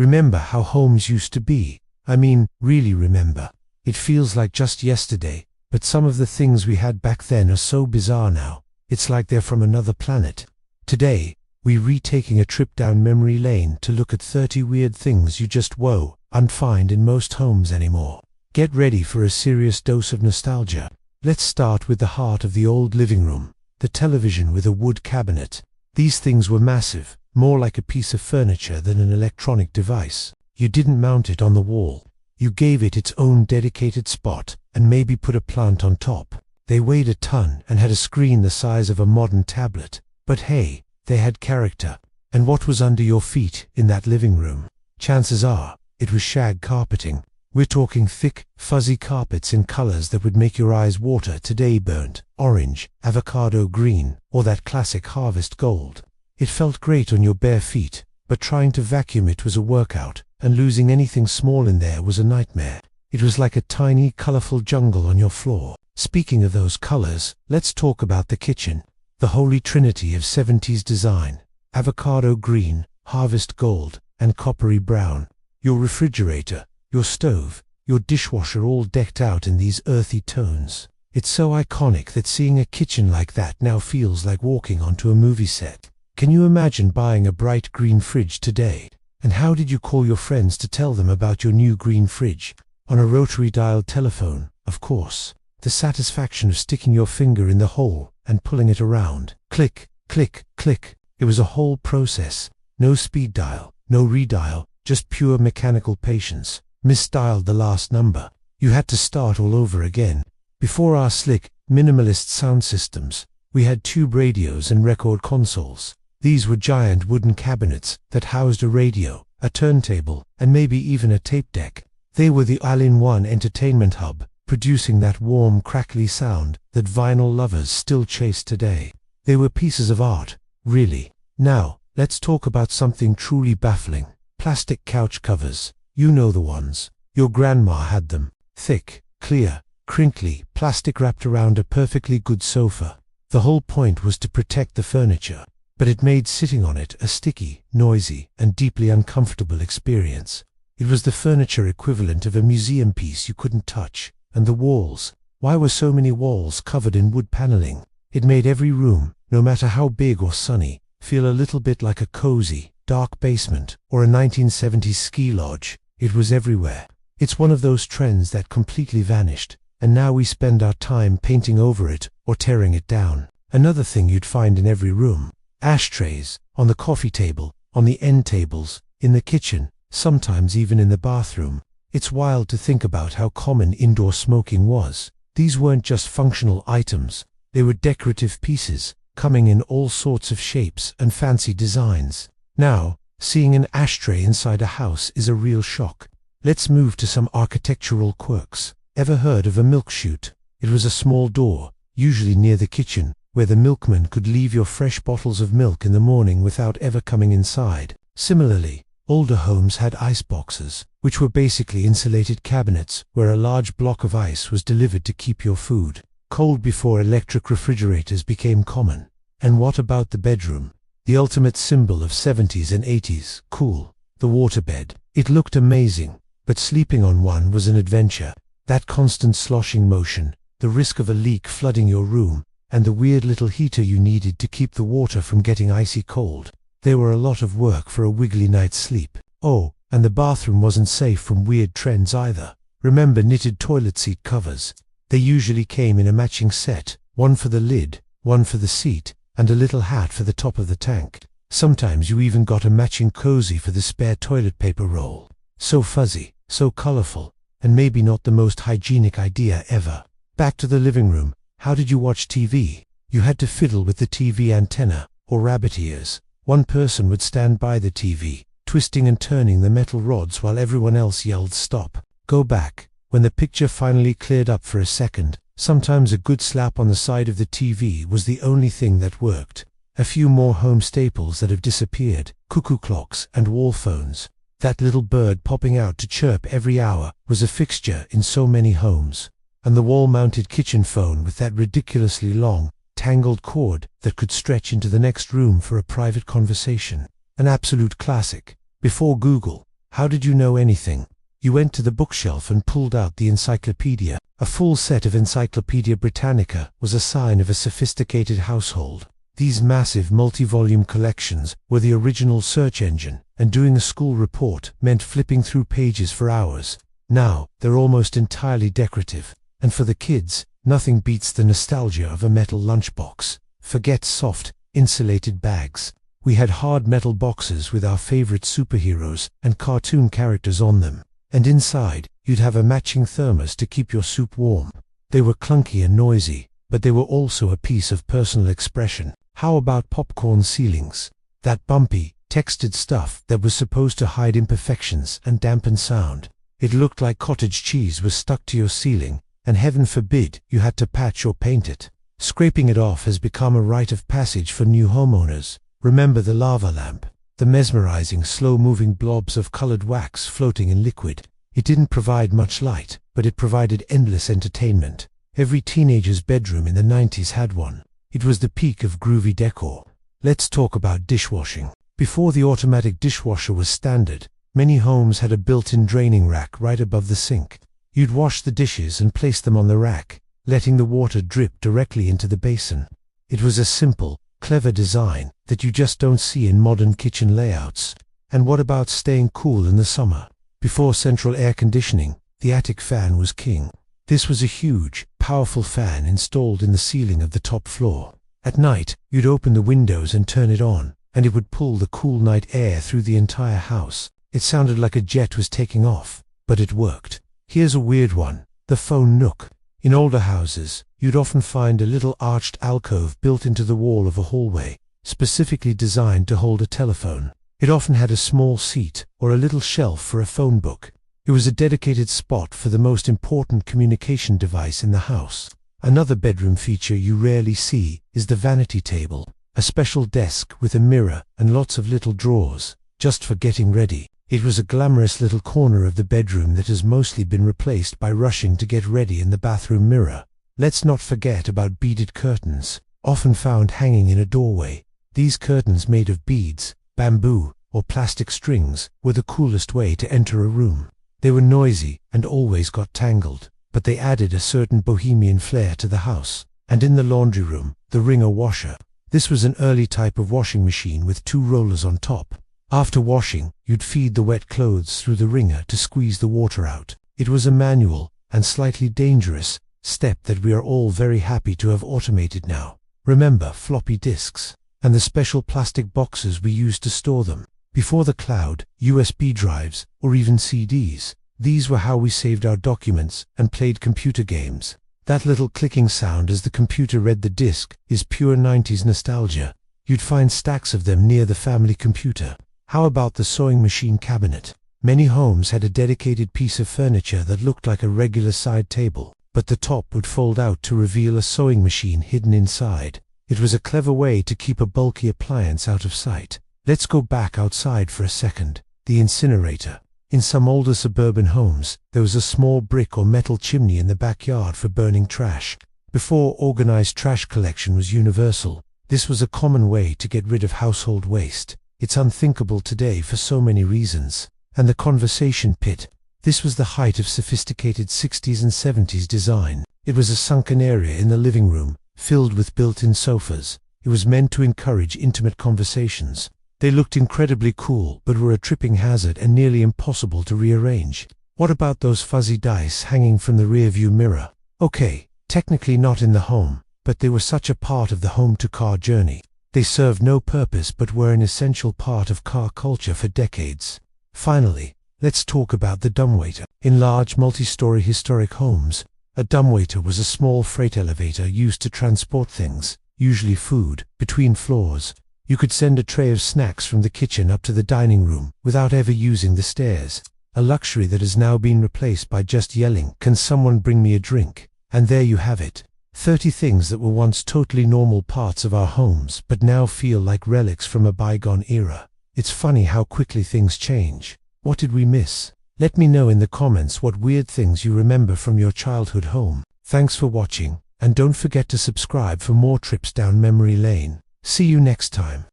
Remember how homes used to be. I mean, really remember. It feels like just yesterday, but some of the things we had back then are so bizarre now. It's like they're from another planet. Today, we're retaking a trip down memory lane to look at 30 weird things you just won't find in most homes anymore. Get ready for a serious dose of nostalgia. Let's start with the heart of the old living room, the television with a wood cabinet. These things were massive, more like a piece of furniture than an electronic device. You didn't mount it on the wall. You gave it its own dedicated spot and maybe put a plant on top. They weighed a ton and had a screen the size of a modern tablet. But hey, they had character. And what was under your feet in that living room? Chances are, it was shag carpeting. We're talking thick, fuzzy carpets in colors that would make your eyes water today: burnt orange, avocado green, or that classic harvest gold. It felt great on your bare feet, but trying to vacuum it was a workout, and losing anything small in there was a nightmare. It was like a tiny, colorful jungle on your floor. Speaking of those colors, let's talk about the kitchen. The holy trinity of 70s design: avocado green, harvest gold, and coppery brown. Your refrigerator, your stove, your dishwasher all decked out in these earthy tones. It's so iconic that seeing a kitchen like that now feels like walking onto a movie set. Can you imagine buying a bright green fridge today? And how did you call your friends to tell them about your new green fridge? On a rotary dial telephone, of course. The satisfaction of sticking your finger in the hole and pulling it around. Click, click, click. It was a whole process. No speed dial, no redial, just pure mechanical patience. Misdialed the last number. You had to start all over again. Before our slick, minimalist sound systems, we had tube radios and record consoles. These were giant wooden cabinets that housed a radio, a turntable, and maybe even a tape deck. They were the all-in-one entertainment hub, producing that warm, crackly sound that vinyl lovers still chase today. They were pieces of art, really. Now, let's talk about something truly baffling. Plastic couch covers. You know the ones. Your grandma had them. Thick, clear, crinkly, plastic wrapped around a perfectly good sofa. The whole point was to protect the furniture, but it made sitting on it a sticky, noisy, and deeply uncomfortable experience. It was the furniture equivalent of a museum piece you couldn't touch. And the walls. Why were so many walls covered in wood paneling? It made every room, no matter how big or sunny, feel a little bit like a cozy, dark basement or a 1970s ski lodge. It was everywhere. It's one of those trends that completely vanished, and now we spend our time painting over it or tearing it down. Another thing you'd find in every room: ashtrays, on the coffee table, on the end tables, in the kitchen, sometimes even in the bathroom. It's wild to think about how common indoor smoking was. These weren't just functional items, they were decorative pieces, coming in all sorts of shapes and fancy designs. Now, seeing an ashtray inside a house is a real shock. Let's move to some architectural quirks. Ever heard of a milk chute? It was a small door, usually near the kitchen, where the milkman could leave your fresh bottles of milk in the morning without ever coming inside. Similarly, older homes had ice boxes, which were basically insulated cabinets where a large block of ice was delivered to keep your food cold before electric refrigerators became common. And what about the bedroom? The ultimate symbol of 70s and 80s cool, the waterbed. It looked amazing, but sleeping on one was an adventure. That constant sloshing motion, the risk of a leak flooding your room, and the weird little heater you needed to keep the water from getting icy cold. They were a lot of work for a wiggly night's sleep. Oh, and the bathroom wasn't safe from weird trends either. Remember knitted toilet seat covers? They usually came in a matching set, one for the lid, one for the seat, and a little hat for the top of the tank. Sometimes you even got a matching cozy for the spare toilet paper roll. So fuzzy, so colorful, and maybe not the most hygienic idea ever. Back to the living room. How did you watch TV? You had to fiddle with the TV antenna, or rabbit ears. One person would stand by the TV, twisting and turning the metal rods while everyone else yelled stop. Go back. When the picture finally cleared up for a second, sometimes a good slap on the side of the TV was the only thing that worked. A few more home staples that have disappeared: cuckoo clocks and wall phones. That little bird popping out to chirp every hour was a fixture in so many homes. And the wall-mounted kitchen phone with that ridiculously long, tangled cord that could stretch into the next room for a private conversation. An absolute classic. Before Google, How did you know anything? You went to the bookshelf and pulled out the encyclopedia. A full set of Encyclopedia Britannica was a sign of a sophisticated household. These massive multi-volume collections were the original search engine, and doing a school report meant flipping through pages for hours. Now, they're almost entirely decorative. And for the kids, nothing beats the nostalgia of a metal lunchbox. Forget soft, insulated bags. We had hard metal boxes with our favorite superheroes and cartoon characters on them. And inside, you'd have a matching thermos to keep your soup warm. They were clunky and noisy, but they were also a piece of personal expression. How about popcorn ceilings? That bumpy, textured stuff that was supposed to hide imperfections and dampen sound. It looked like cottage cheese was stuck to your ceiling, and heaven forbid you had to patch or paint it. Scraping it off has become a rite of passage for new homeowners. Remember the lava lamp? The mesmerizing, slow-moving blobs of colored wax floating in liquid. It didn't provide much light, but it provided endless entertainment. Every teenager's bedroom in the 90s had one. It was the peak of groovy decor. Let's talk about dishwashing. Before the automatic dishwasher was standard, many homes had a built-in draining rack right above the sink. You'd wash the dishes and place them on the rack, letting the water drip directly into the basin. It was a simple, clever design that you just don't see in modern kitchen layouts. And what about staying cool in the summer? Before central air conditioning, the attic fan was king. This was a huge, powerful fan installed in the ceiling of the top floor. At night, you'd open the windows and turn it on, and it would pull the cool night air through the entire house. It sounded like a jet was taking off, but it worked. Here's a weird one: the phone nook. In older houses, you'd often find a little arched alcove built into the wall of a hallway, specifically designed to hold a telephone. It often had a small seat or a little shelf for a phone book. It was a dedicated spot for the most important communication device in the house. Another bedroom feature you rarely see is the vanity table, a special desk with a mirror and lots of little drawers, just for getting ready. It was a glamorous little corner of the bedroom that has mostly been replaced by rushing to get ready in the bathroom mirror. Let's not forget about beaded curtains, often found hanging in a doorway. These curtains made of beads, bamboo, or plastic strings were the coolest way to enter a room. They were noisy and always got tangled, but they added a certain bohemian flair to the house. And in the laundry room, the wringer washer. This was an early type of washing machine with 2 rollers on top. After washing, you'd feed the wet clothes through the wringer to squeeze the water out. It was a manual and slightly dangerous step that we are all very happy to have automated now. Remember floppy disks and the special plastic boxes we used to store them. Before the cloud, USB drives, or even CDs, these were how we saved our documents and played computer games. That little clicking sound as the computer read the disk is pure 90s nostalgia. You'd find stacks of them near the family computer. How about the sewing machine cabinet? Many homes had a dedicated piece of furniture that looked like a regular side table, but the top would fold out to reveal a sewing machine hidden inside. It was a clever way to keep a bulky appliance out of sight. Let's go back outside for a second. The incinerator. In some older suburban homes, there was a small brick or metal chimney in the backyard for burning trash. Before organized trash collection was universal, this was a common way to get rid of household waste. It's unthinkable today for so many reasons. And the conversation pit. This was the height of sophisticated 60s and 70s design. It was a sunken area in the living room, filled with built-in sofas. It was meant to encourage intimate conversations. They looked incredibly cool, but were a tripping hazard and nearly impossible to rearrange. What about those fuzzy dice hanging from the rearview mirror? Okay, technically not in the home, but they were such a part of the home-to-car journey. They served no purpose but were an essential part of car culture for decades. Finally, let's talk about the dumbwaiter. In large multi-story historic homes, a dumbwaiter was a small freight elevator used to transport things, usually food, between floors. You could send a tray of snacks from the kitchen up to the dining room without ever using the stairs. A luxury that has now been replaced by just yelling, "Can someone bring me a drink?" And there you have it. 30 things that were once totally normal parts of our homes but now feel like relics from a bygone era. It's funny how quickly things change. What did we miss? Let me know in the comments what weird things you remember from your childhood home. Thanks for watching, and don't forget to subscribe for more trips down memory lane. See you next time.